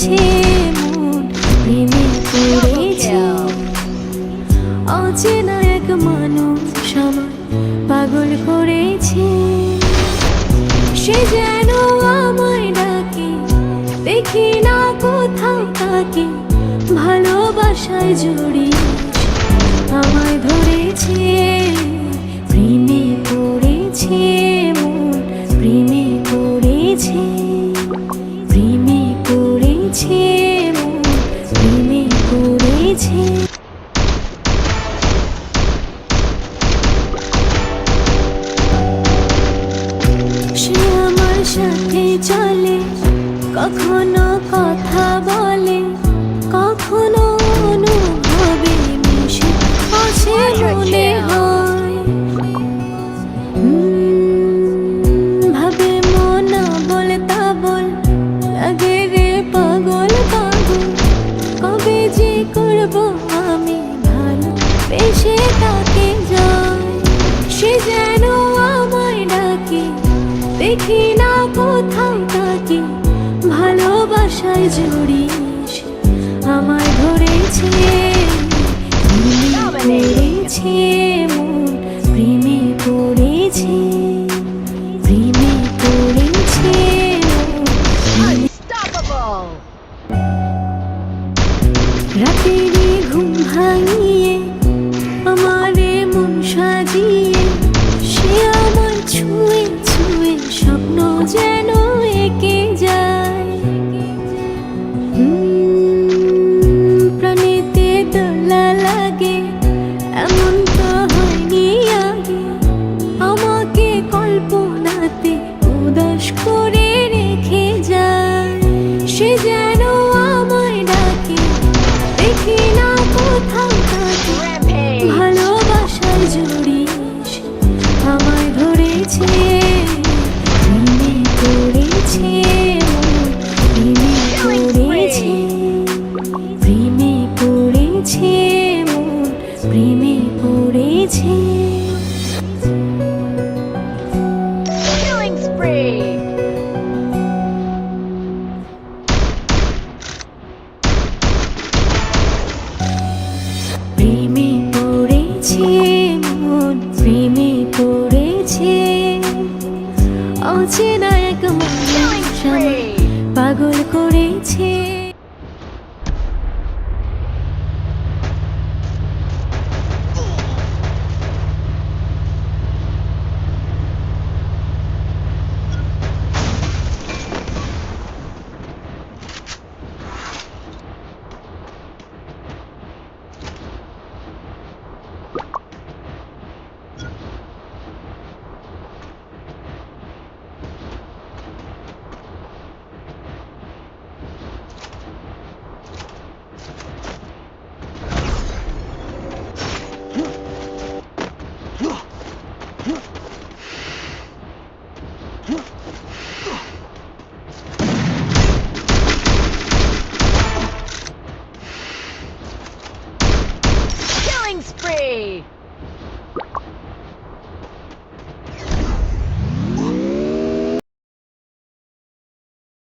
পড়েছে মন, প্রেমে পড়েছে। অচেনা এক মানুষ আমায় পাগল করেছে। সে যেন আমায় ডাকে, দেখি না কোথাও তাকে, ভালোবাসায় জড়িয়ে আমায় ধরেছে। প্রেমে পড়েছে মন, প্রেমে পড়েছে, প্রেমে পড়েছে মন, প্রেমে পড়েছে। সে আমার সাথে চলে, কখনো কথা বলে, কখনো অনুভবে মিশে আছে মনে হয়। ভাবে মন বল তা বল, লাগে রে পাগল পাগল। কবে যে করবো আমি ভালো বেশে তাকে যাই। সে যেন আমায় ডাকে, দেখি না কোথাও তাকে, ভালোবাসায় জড়িয়ে আমায় ধরেছে। পড়েছে মন, প্রেমে পড়েছে, প্রেমে পড়েছে মন। রাতেরই ঘুম ভাঙিয়ে আমারে মন সাজিয়ে, সে আমার ছুঁয়ে ছুঁয়ে স্বপ্ন যেন এঁকে যায়। প্রাণীতে দোলা লাগে, এমন তো হয়নি আগে। আমাকে কল্পনাতে উদাস করে রেখে যায়। সে যেন আমায় ডাকে, দেখি না কোথাও তাকে, ভালোবাসায় জড়িয়ে আমায় ধরেছে। প্রেমে পড়েছে মন, প্রেমে পড়েছে, প্রেমে পড়েছে মন, প্রেমে পড়েছে। Killing spree! প্রেমে পড়েছে মন, প্রেমে পড়েছে। অচেনা এক মানুষ আমায় পাগল করেছে।